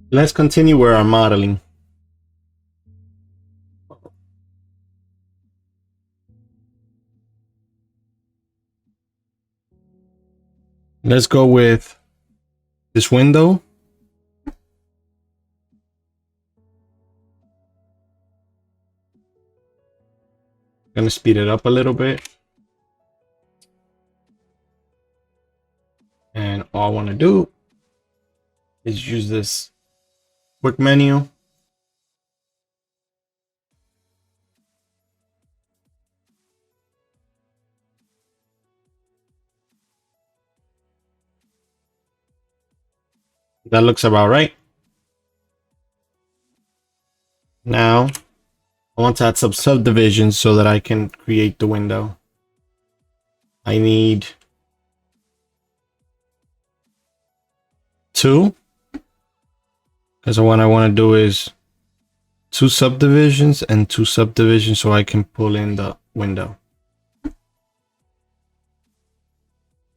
Let's continue with our modeling. Let's go with this window. I'm gonna speed it up a little bit. And all I want to do is use this quick menu. That looks about right. Now I want to add some subdivisions so that I can create the window. I need 2, because what I want to do is 2 subdivisions and 2 subdivisions so I can pull in the window.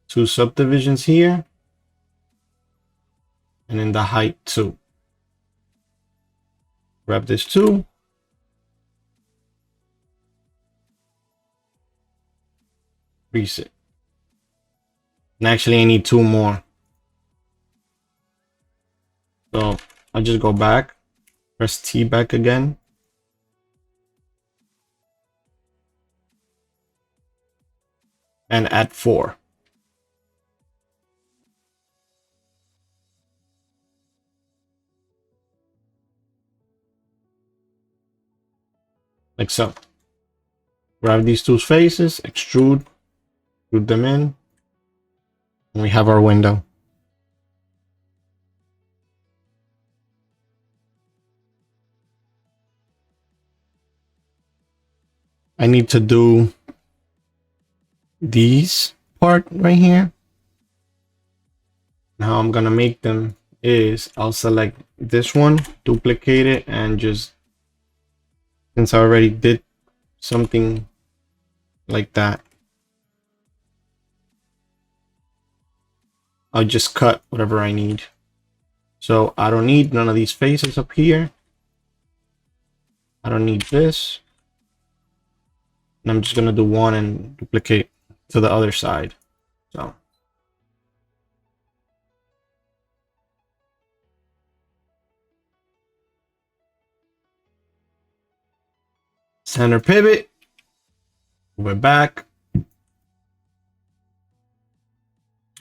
2 subdivisions here, and then the height 2. Grab this 2. Increase it. And actually I need 2 more. So I'll just go back, press T back again. And add 4. Like so. Grab these 2 faces, extrude them in, and we have our window. I need to do these part right here. And how I'm gonna make them is I'll select this one, duplicate it, and just, since I already did something like that, I'll just cut whatever I need. So I don't need none of these faces up here. I don't need this. And I'm just gonna do one and duplicate to the other side. So center pivot, move it back.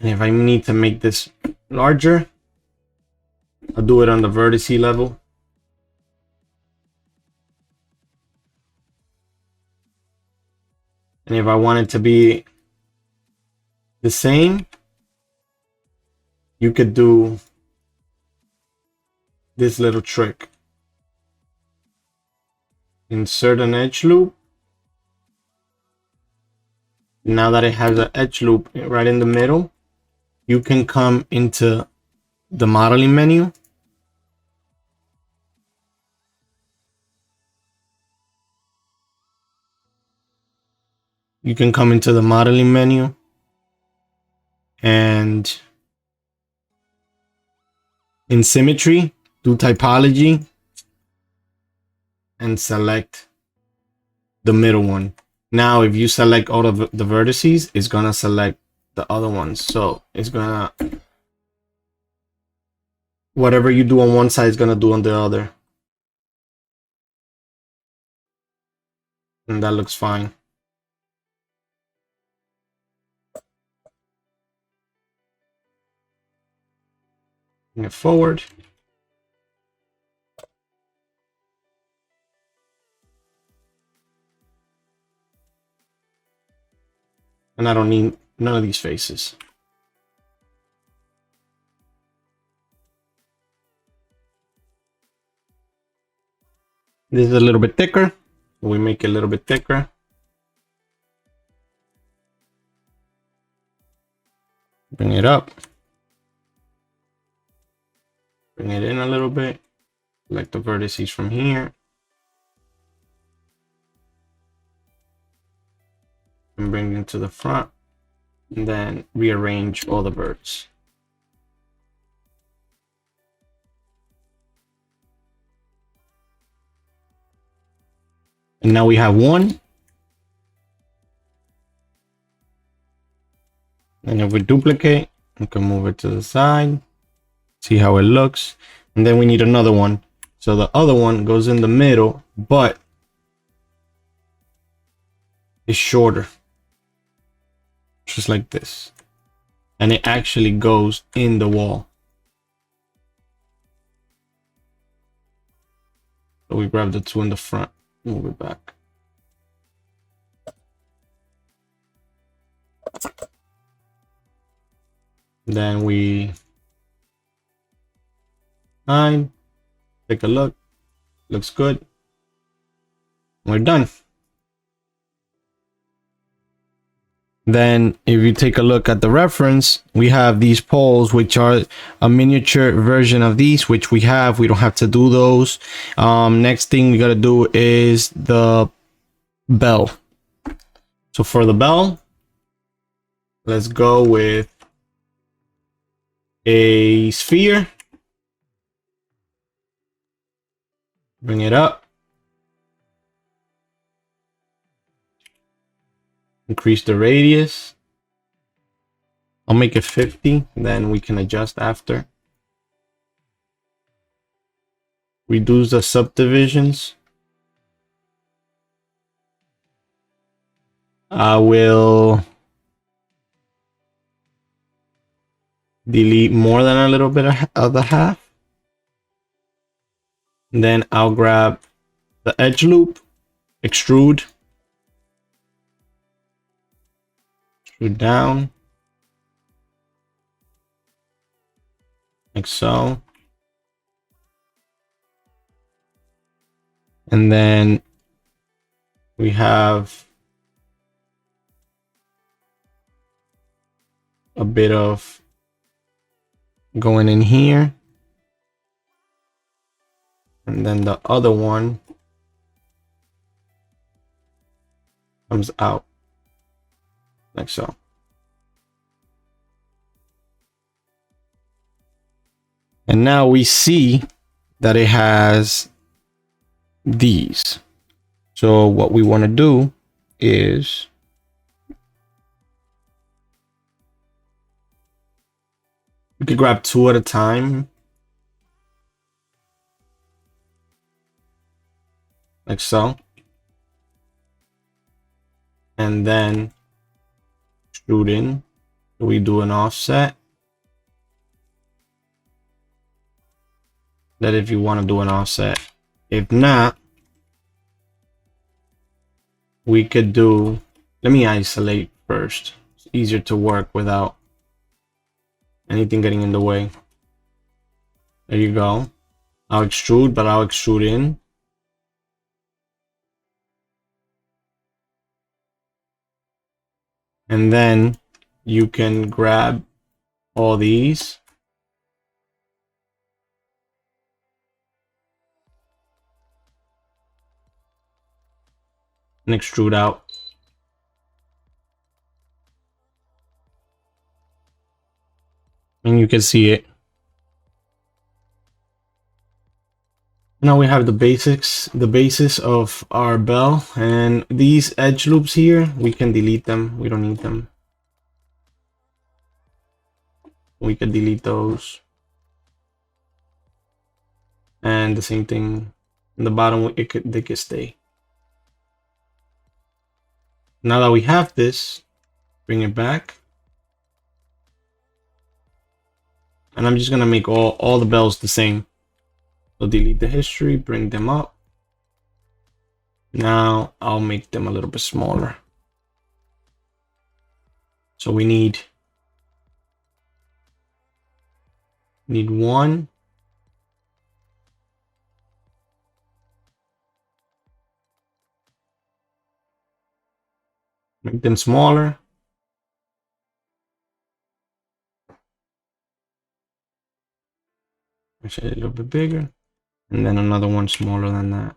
And if I need to make this larger, I'll do it on the vertice level. And if I want it to be the same, you could do this little trick. Insert an edge loop. Now that it has an edge loop right in the middle, you can come into the modeling menu. You can come into the modeling menu and in symmetry, do typology and select the middle one. Now, if you select all of the vertices, it's gonna select the other ones. So it's gonna, whatever you do on one side is gonna do on the other. And that looks fine. Bring it forward. And I don't need none of these faces. This is a little bit thicker. So we make it a little bit thicker. Bring it up. Bring it in a little bit. Select the vertices from here. And bring it to the front. And then rearrange all the birds. And now we have one. And if we duplicate, we can move it to the side, see how it looks. And then we need another one. So the other one goes in the middle, but it's shorter. Just like this. And it actually goes in the wall. So we grab the two in the front, move it back. Then we hide, take a look, looks good. We're done. Then if you take a look at the reference, we have these poles, which are a miniature version of these, which we have. We don't have to do those. Next thing we got to do is the bell. So for the bell, let's go with a sphere. Bring it up. Increase the radius. I'll make it 50, then we can adjust after. Reduce the subdivisions. I will delete more than a little bit of the half. And then I'll grab the edge loop, extrude down, like so. And then we have a bit of going in here. And then the other one comes out like so. And now we see that it has these. So what we want to do is we could grab two at a time, like so, and then extrude in. We do an offset. That if you want to do an offset. If not, we could do, let me isolate first. It's easier to work without anything getting in the way. There you go. I'll extrude, but I'll extrude in. And then you can grab all these. And extrude out. And you can see it. Now we have the basis of our bell, and these edge loops here, we can delete them. We don't need them. We can delete those. And the same thing in the bottom, they could stay. Now that we have this, bring it back. And I'm just gonna make all the bells the same. So delete the history, bring them up. Now I'll make them a little bit smaller. So we need one. Make them smaller. Actually a little bit bigger. And then another one smaller than that.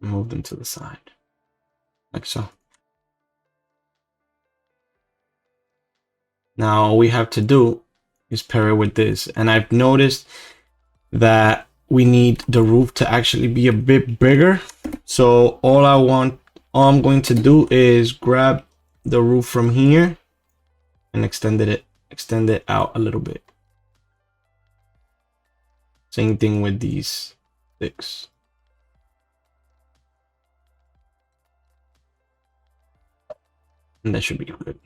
Move them to the side. Like so. Now all we have to do is pair it with this. And I've noticed that we need the roof to actually be a bit bigger. So all I'm going to do is grab the roof from here and extend it out a little bit. Same thing with these sticks. And that should be good.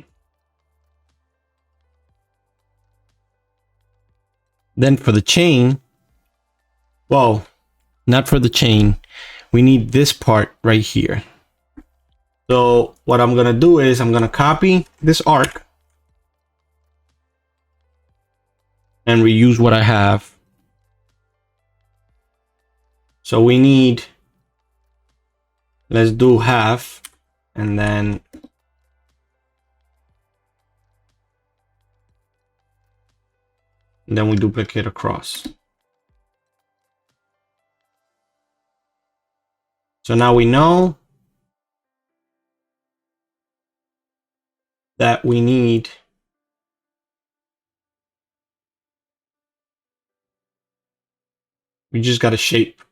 Then for the chain, well, not for the chain, we need this part right here. So what I'm gonna do is I'm gonna copy this arc and reuse what I have. So we need, let's do half, and then we duplicate across. So now we know that we need we just got a shape.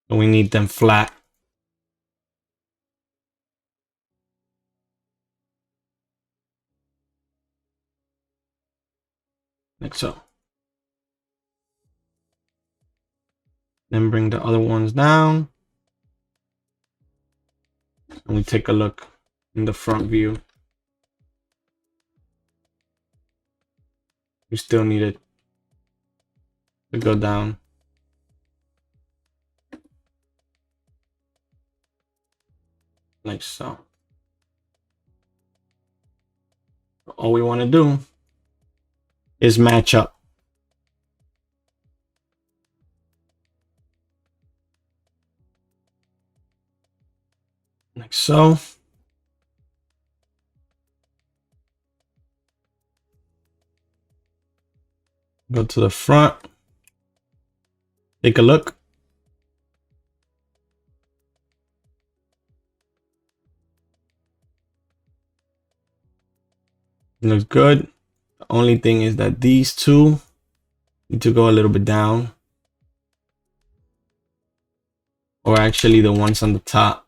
So we need them flat. Like so. Then bring the other ones down. And we take a look in the front view. We still need it to go down. Like so. All we want to do is match up. Like so. Go to the front. Take a look. It looks good. The only thing is that these two need to go a little bit down. Or actually the ones on the top.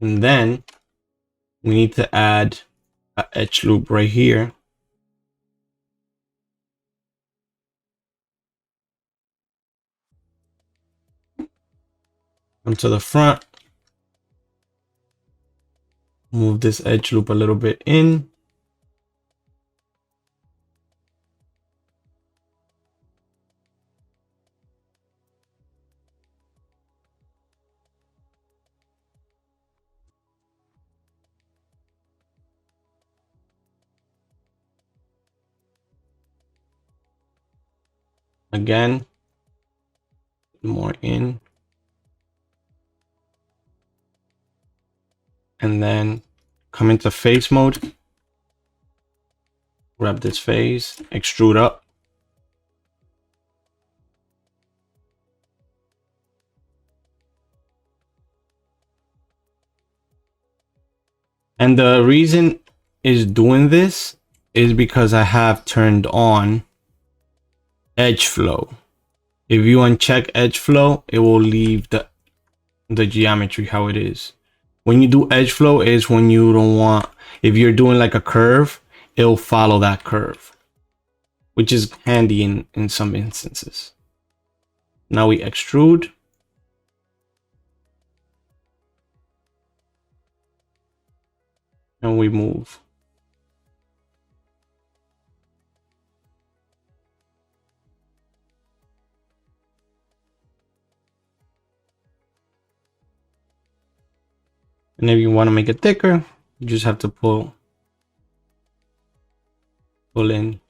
And then we need to add an edge loop right here. Come to the front. Move this edge loop a little bit in. Again, more in. And then come into face mode. Grab this face, extrude up. And the reason is doing this is because I have turned on edge flow. If you uncheck edge flow, it will leave the geometry how it is. When you do edge flow is when you don't want, if you're doing like a curve, it'll follow that curve, which is handy in some instances. Now we extrude. And we move. And if you want to make it thicker, you just have to pull in.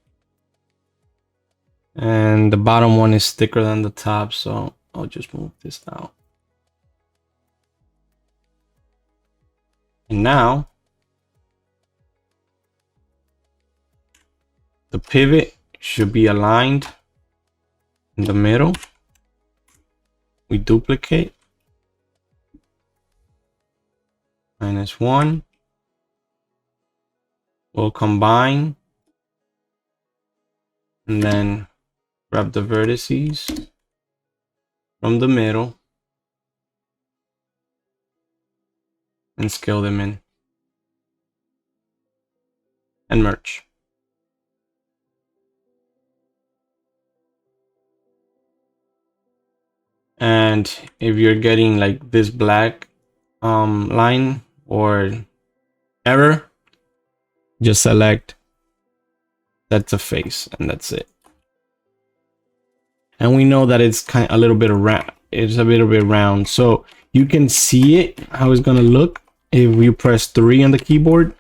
And the bottom one is thicker than the top, so I'll just move this out. And now the pivot should be aligned in the middle. we duplicate, -1, we'll combine, and then grab the vertices from the middle and scale them in and merge. And if you're getting like this black line or error, just select that's a face, and that's it. And we know that it's kind of a little bit around, it's a little bit round, so you can see it how it's gonna look if you press 3 on the keyboard.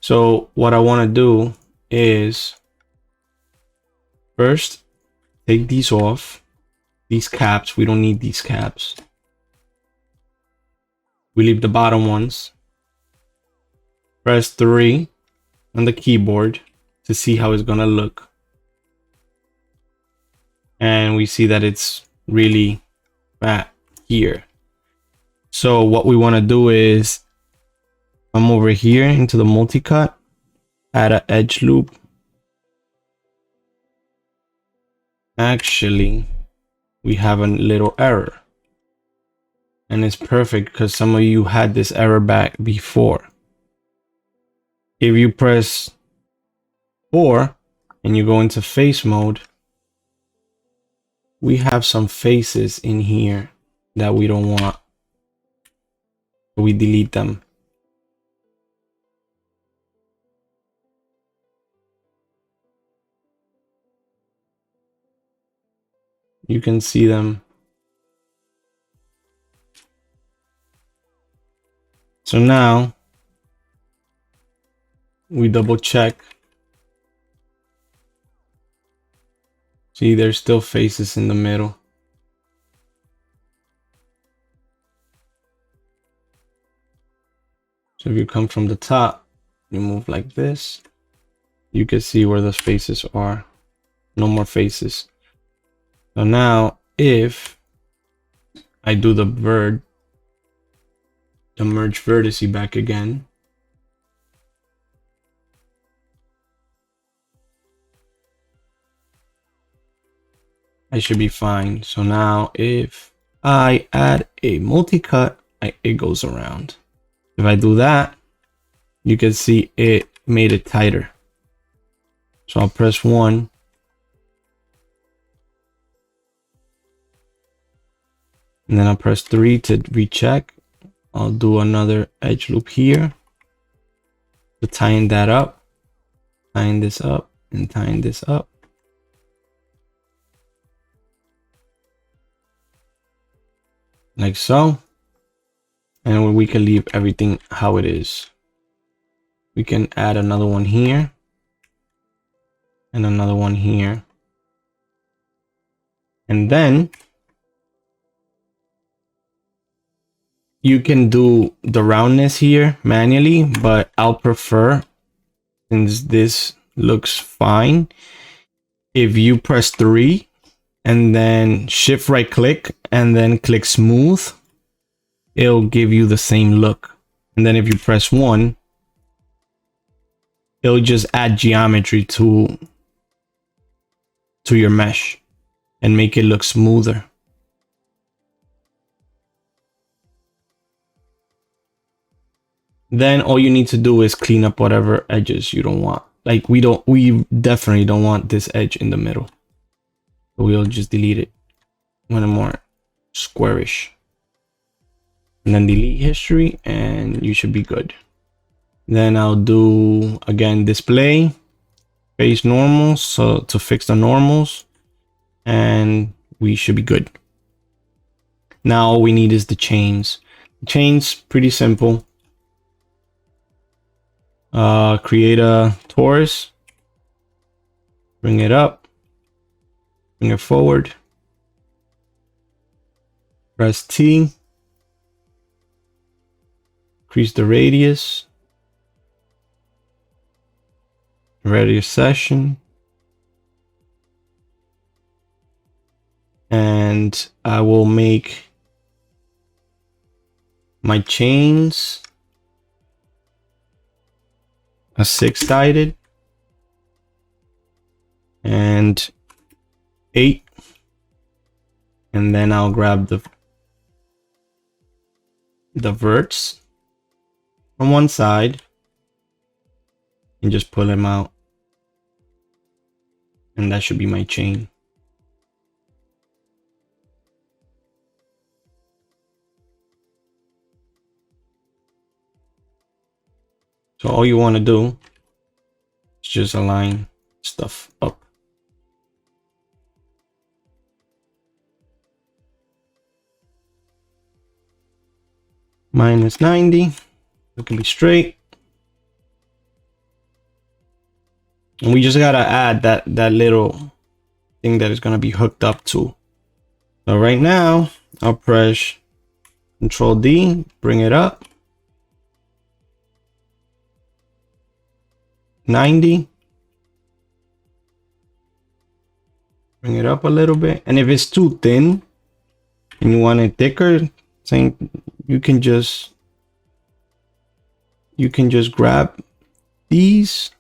So what I want to do is first take these off, these caps. We don't need these caps. We leave the bottom ones. Press 3 on the keyboard to see how it's gonna look. And we see that it's really fat here. So what we want to do is come over here into the multi-cut, add an edge loop. Actually, we have a little error. And it's perfect because some of you had this error back before. If you press 4 and you go into face mode, we have some faces in here that we don't want. So we delete them. You can see them. So now we double check. See, there's still faces in the middle. So if you come from the top, you move like this, you can see where the faces are. No more faces. So now if I do the merge vertice back again, I should be fine. So now if I add a multi-cut, it goes around. If I do that, you can see it made it tighter. So I'll press 1. And then I'll press 3 to recheck. I'll do another edge loop here to tighten that up, tighten this up, and tighten this up. Like so. And we can leave everything how it is. We can add another one here and another one here. And then you can do the roundness here manually, but I'll prefer, since this looks fine, if you press 3 and then shift right click and then click smooth, it'll give you the same look. And then if you press 1, it'll just add geometry to your mesh and make it look smoother. Then all you need to do is clean up whatever edges you don't want. Like we definitely don't want this edge in the middle. So we'll just delete it. One more squarish. And then delete history and you should be good. Then I'll do again display, face normals, so to fix the normals, and we should be good. Now all we need is the chains. The chains, pretty simple. Create a torus, bring it up, bring it forward, press T, increase the radius session, and I will make my chains a 6-sided and 8, and then I'll grab the verts on one side and just pull them out, and that should be my chain. So all you want to do is just align stuff up. Minus 90, it can be straight. And we just gotta add that little thing that is gonna be hooked up to. So right now, I'll press Control D, bring it up. 90. Bring it up a little bit. And if it's too thin and you want it thicker, you can just grab these.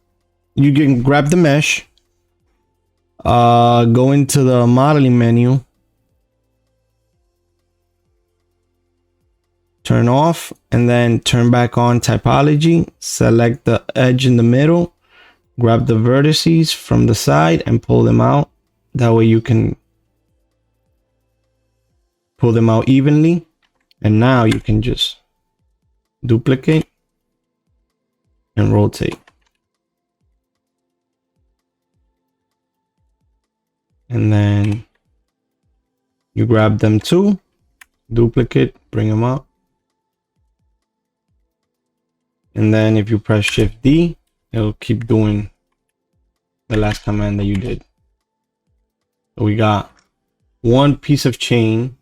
You can grab the mesh, go into the modeling menu, turn off, and then turn back on typology. Select the edge in the middle, grab the vertices from the side and pull them out. That way you can pull them out evenly. And now you can just duplicate and rotate. And then you grab them too, duplicate, bring them up. And then if you press Shift D, it'll keep doing the last command that you did. So we got one piece of chain